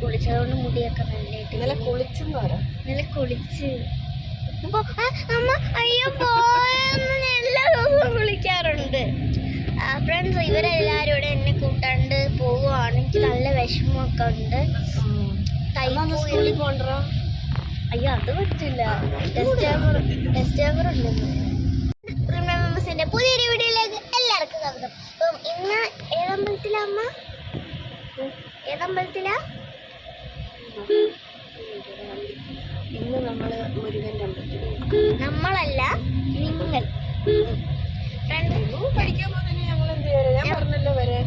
കുളിച്ചതുകൊണ്ട് മുടിയൊക്കെ നല്ലതായിട്ട് ഇന്നലെ കുളിച്ചെന്ന് പറ. ഇന്നലെ കുളിച്ച് അമ്മ അയ്യോ പോയെന്ന് എല്ലാ ദിവസവും കുളിക്കാറുണ്ട്. ഫ്രണ്ട്സ് ഇവരെല്ലാരും ഇവിടെ എന്നെ കൂട്ടാണ്ട് പോവുകയാണ്. എനിക്ക് നല്ല വിഷമമൊക്കെ ഉണ്ട്. സ്കൂളിൽ പോണ്ടോ? അയ്യോ അത് പറ്റില്ല, ടെസ്റ്റ് പേപ്പർ ഉണ്ടെന്ന്. റിമെമ്പേഴ്സിന്റെ പുതിയൊരു വീഡിയോയിലേക്ക് എല്ലാവർക്കും സ്വാഗതം. അപ്പം ഇന്ന് ഏതമ്പലത്തിലാ അമ്മ? ഏതമ്പലത്തിലാ? ഇന്ന് നമ്മള് മുരുകന്റെ അമ്പലത്തിൽ. നമ്മളല്ല, നിങ്ങൾ.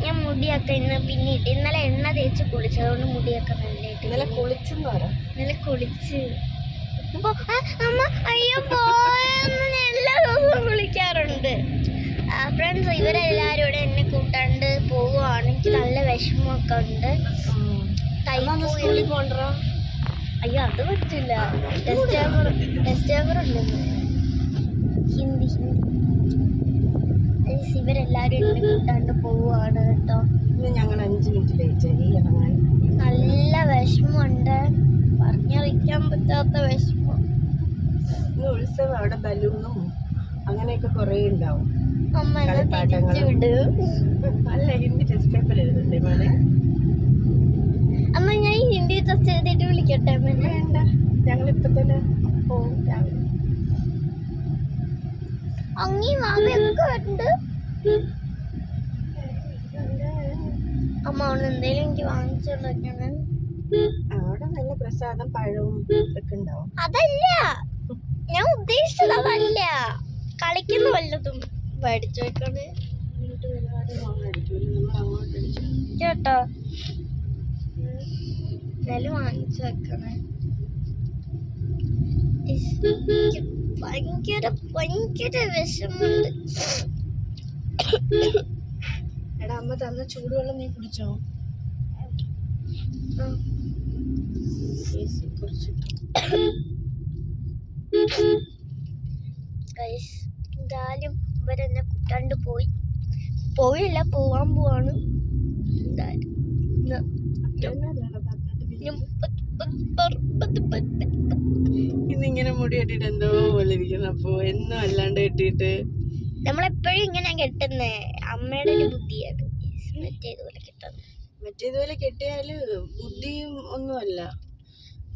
ഞാൻ മുടിയൊക്കെ പിന്നെ ഇന്നലെ എണ്ണ തേച്ച് കുളിച്ചതുകൊണ്ട് മുടിയൊക്കെ നല്ലതായിട്ട്. ഇന്നലെ കുളിച്ചെന്ന് പറ. ഇന്നലെ കുളിച്ച് അമ്മ അയ്യോ പോയെന്ന് എല്ലാ ദിവസവും കുളിക്കാറുണ്ട്. ഫ്രണ്ട്സ് ഇവരെല്ലാരും ഇവിടെ എന്നെ കൂട്ടാണ്ട് പോവുകയാണ്. എനിക്ക് നല്ല വിഷമമൊക്കെ ഉണ്ട്. സ്കൂളിൽ പോണ്ടോ? അയ്യോ അത് പറ്റില്ല, ടെസ്റ്റ് പേപ്പർ ഉണ്ടെന്ന്. ഹിന്ദി ഇവരെല്ലാരും എന്നെ കൂട്ടാണ്ട് പോവുകയാണ് കേട്ടോ. ഇന്ന് ഞങ്ങൾ 5 മിനിറ്റ് ലേറ്റ് ഇറങ്ങാൻ. നല്ല വിഷമമുണ്ട്, പറഞ്ഞറിയിക്കാൻ പറ്റാത്ത വിഷമം. ഇന്ന് ഉത്സവം, അവിടെ ബലൂണും അങ്ങനെയൊക്കെ കുറെ ഉണ്ടാവും. അമ്മ തിരിച്ചു വിട്. അല്ല, ഹിന്ദി ടെസ്റ്റ് പേപ്പർ എഴുതണ്ടേ മോനെ? അമ്മ ഞാൻ ഹിന്ദി ടെസ്റ്റ് എഴുതിയിട്ട് വിളിക്കട്ടെ? വേണ്ട, ഞങ്ങളിപ്പോ തന്നെ പോവും രാവിലെ. അങ്ങി മാമയൊക്കെ ഉണ്ട്. അമ്മ അവിടെ എന്തേലും എനിക്ക് വാങ്ങിച്ചോണ്ടിരിക്കണം. അവിടെ നല്ല പ്രസാദം പഴവും ഒക്കെ ഉണ്ടാവും. അതല്ല ഞാൻ ഉദ്ദേശിച്ചത്, അതല്ല. കളിക്കുന്ന വല്ലതും മേടിച്ചു വെക്കണേ കേട്ടോ. എന്നാലും വാങ്ങിച്ചു വെക്കണേ. ഭയങ്കര വിഷമുണ്ട്. എടാ, അമ്മ തന്ന ചൂടുവെള്ളം നീ കുടിച്ചോ? എന്തായാലും ഇവരെന്നെ കൂട്ടാണ്ട് പോയില്ല, പോവാൻ പോവാണ്. ഇന്നിങ്ങനെ മുടി കെട്ടിട്ട് എന്തോ പോലെ ഇരിക്കുന്നു. അപ്പൊ എന്നും അല്ലാണ്ട് കെട്ടിട്ട് നമ്മളെപ്പോഴും ഇങ്ങനെ കെട്ടുന്നേ അമ്മയുടെ ഒരു ബുദ്ധിയാണ്. മറ്റേതുപോലെ കെട്ടിയാല് ബുദ്ധിയും ഒന്നുമല്ല.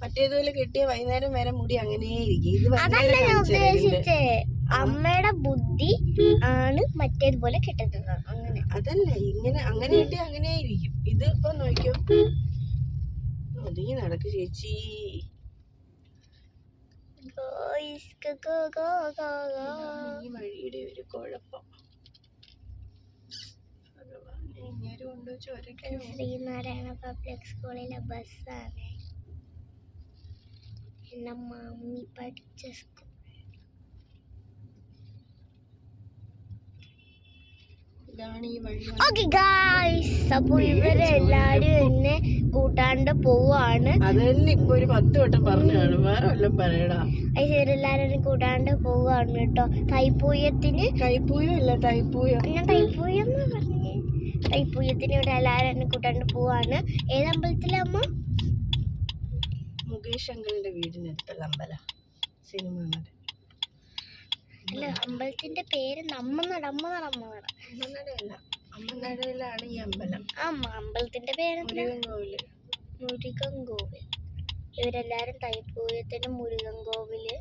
മറ്റേതുപോലെ കെട്ടിയ വൈകുന്നേരം വരെ മുടി അങ്ങനെ ഇരിക്കും. അതല്ല ഞാൻ ഉദ്ദേശിച്ചേ, അമ്മയുടെ ബുദ്ധി ആണ് മറ്റേതുപോലെ കെട്ടുന്നത്. അങ്ങനെ അതല്ല, ഇങ്ങനെ അങ്ങനെ കെട്ടിയ അങ്ങനെ ഇരിക്കും. ഇത് ഇപ്പൊ നോക്കിയോ, ഒതുങ്ങി നടക്ക് ചേച്ചി. ഈ വഴിയുടെ ഒരു കുഴപ്പം. ശ്രീനാരായണ പബ്ലിക് സ്കൂളിലെ ബസ്സാണ് എന്റെ മമ്മി പഠിച്ച സ്കൂൾ. ഓക്കെ ഗായ്സ്, അപ്പൊ ഇവരെല്ലാരും എന്നെ കൂട്ടാണ്ട് പോവാണ്. അതന്നെ ഇപ്പൊ ഒരു 10 വട്ടം പറഞ്ഞു കാണും. വേറെ വല്ലതും പറയടാ. ഇവരെല്ലാരും കൂട്ടാണ്ട് പോവാണ് കേട്ടോ. തൈപ്പൂയത്തിന് ഞാൻ തൈപ്പൂയം എന്ന് പറഞ്ഞേ. തൈപ്പൂയത്തിന് ഇവിടെ എല്ലാരും എന്നെ കൂട്ടാണ്ട് പോവാണ്. ഏതമ്പലത്തിലമ്മ? മുകേഷ് അങ്കിളിന്റെ വീടിനടുത്തുള്ള അമ്പല സിനിമ. അല്ല, അമ്പലത്തിന്റെ പേര് അമ്മനടയിലാണ് ഈ അമ്പലം. അമ്പലത്തിന്റെ പേര് മുരുകൻ കോവിൽ. ഇവരെല്ലാരും തൈപ്പൂയത്തിന് മുരുകൻ കോവില്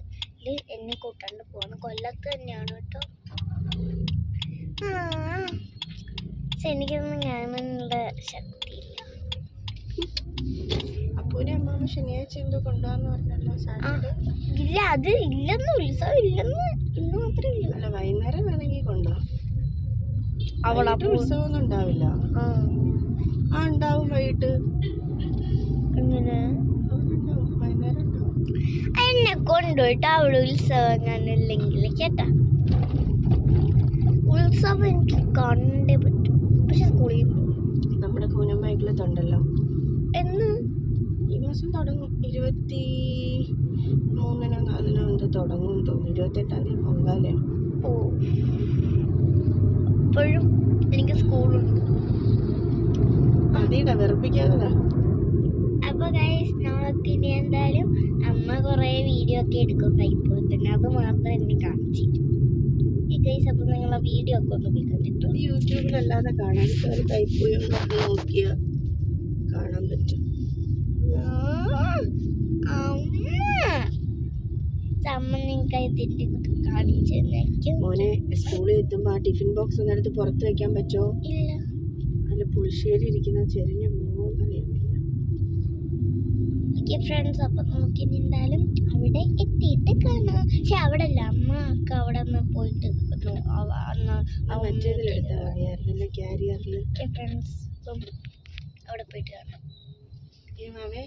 എന്നെ കൂട്ടാണ്ട് പോവാണ്. കൊല്ലത്ത് തന്നെയാണ് കേട്ടോ. എനിക്കൊന്നും ഞാനുള്ള ശക്തിയില്ല. അപ്പൂനെ അമ്മാമ്മ ശനിയാഴ്ച എന്തോ കൊണ്ടുപോകാന്ന് പറഞ്ഞല്ലോ. ഇല്ല, അത് ഇല്ലെന്ന്, ഉത്സവം ഇല്ലെന്ന് ഇന്ന് മാത്രമേ ഇല്ല. അല്ല, വൈകുന്നേരം വേണമെങ്കിൽ കൊണ്ടുപോകാം. അവിടെ ഉത്സവം ഒന്നും ഉണ്ടാവില്ല. ഉണ്ടാവും വൈകിട്ട്. എങ്ങനെ? വൈകുന്നേരം ഉണ്ടാവും. എന്നെ കൊണ്ടുപോയിട്ട് അവിടെ ഉത്സവം കാണില്ലെങ്കിൽ കേട്ടാ. ഉത്സവം എനിക്ക് കണ്ടേ പറ്റും. പക്ഷെ സ്കൂളിൽ നമ്മുടെ കൂനമ്പൈക്കിലത്തുണ്ടല്ലോ. എന്ന്? ഈ മാസം തുടങ്ങും. 23-നോ തുടങ്ങും തോന്നുന്നു. 28-ാം തീയതി പൊങ്കാലയാണ്. ഓ, അപ്പോഴും എനിക്ക് സ്കൂളുണ്ട്. മതിയുടെ വെറുപ്പിക്കാതെ. അപ്പൊ ഇനി എന്തായാലും അമ്മ കുറേ വീഡിയോ ഒക്കെ എടുക്കും കൈപ്പോൾ തന്നെ, അത് മാത്രം എന്നെ കാണിച്ചു. ഈ ഗൈസ് അപ്പം നിങ്ങൾ ആ വീഡിയോ ഒക്കെ ഒന്ന് പോയി കണ്ടിട്ടോ. ഇത് യൂട്യൂബിലല്ലാതെ കാണാൻ ഒരു കൈപ്പുയം നോക്കിയാൽ കാണാൻ പറ്റും. അമ്മ നിങ്ങൾക്ക് ഇതിൻ്റെ ഇതൊക്കെ കാണിച്ചു തന്നേക്കും. മോനെ സ്കൂളിൽ എത്തുമ്പോ ആ ടിഫിൻ ബോക്സ് ഒന്ന് എടുത്ത് പുറത്ത് വെക്കാൻ പറ്റുമോ? ഇല്ല. അല്ല പുളിശ്ശേരി ഇരിക്കുന്ന ചെരിഞ്ഞു പോകുമെന്നറിയാൻ വയ്യ. ഓക്കെ ഫ്രണ്ട്സ്, അപ്പം നമുക്ക് ഇനി എന്തായാലും അവിടെ എത്തിയിട്ട് കാണാം. പക്ഷെ അവിടെ അല്ല, അമ്മ ഒക്കെ അവിടെ നിന്ന് പോയിട്ട് മറ്റേതിലെടുത്താൽ മതിയായിരുന്നല്ലേ, ക്യാരിയറിൽ. ഓക്കെ ഫ്രണ്ട്സ്, അപ്പം അവിടെ പോയിട്ട് കാണാം. മാമേ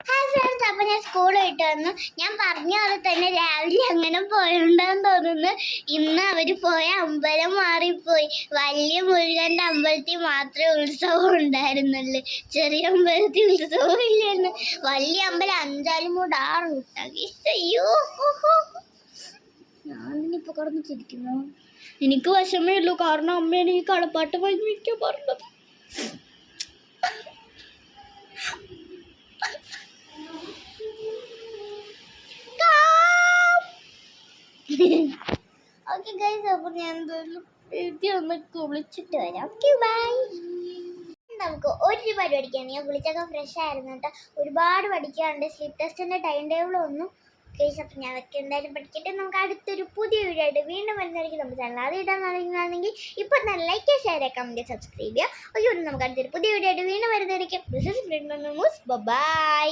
ഹായ് ഫ്രണ്ട്സ്, അപ്പം ഞാൻ സ്കൂൾ വിട്ട് വന്നു. ഞാൻ പറഞ്ഞ പോലെ തന്നെ രാവിലെ അങ്ങനെ പോയുണ്ടെന്ന് തോന്നുന്നു. ഇന്ന് അവർ പോയ അമ്പലം മാറിപ്പോയി. വലിയ മുരുകൻ്റെ അമ്പലത്തിൽ മാത്രമേ ഉത്സവം ഉണ്ടായിരുന്നുള്ളൂ, ചെറിയ അമ്പലത്തിൽ ഉത്സവം ഇല്ലായിരുന്നു. വലിയ അമ്പലം 5 മൂട് 6 കൂട്ടാക്കി. അയ്യോ, ഞാനിപ്പോൾ കിടന്ന് ചിരിക്കുന്നു. എനിക്ക് വിഷമേ ഉള്ളൂ, കാരണം അമ്മ എനിക്ക് കളപ്പാട്ട് വാങ്ങിക്കാൻ പറഞ്ഞത്. ഓക്കെ ഗൈസ്, അപ്പോൾ ഞാൻ എന്തായാലും എഴുതി ഒന്ന് കുളിച്ചിട്ട് വരാം. Okay bye. നമുക്ക് ഒരു പഠിക്കാണ്. ഞാൻ കുളിച്ചൊക്കെ ഫ്രഷ് ആയിരുന്നു കേട്ടോ. ഒരുപാട് പഠിക്കാറുണ്ട്. സ്ലിപ്പ് ടെസ്റ്റിൻ്റെ ടൈം ടേബിൾ ഒന്നും ഗൈസ്. അപ്പം ഞാൻ അതൊക്കെ എന്തായാലും പഠിക്കട്ടെ. നമുക്ക് അടുത്തൊരു പുതിയ വീഡിയോ ആയിട്ട് വീണ്ടും വരുന്നതായിരിക്കും. നമുക്ക് ചാനൽ ആദ്യം ഇടാനാണെങ്കിൽ ഇപ്പം തന്നെ ലൈക്ക്, ഷെയർ, കമൻറ്റ്, സബ്സ്ക്രൈബ് ചെയ്യുക. ഓക്കെ, നമുക്ക് അടുത്തൊരു പുതിയ വീഡിയോ ആയിട്ട് വീണ്ടും വരുന്നതായിരിക്കും. This is by.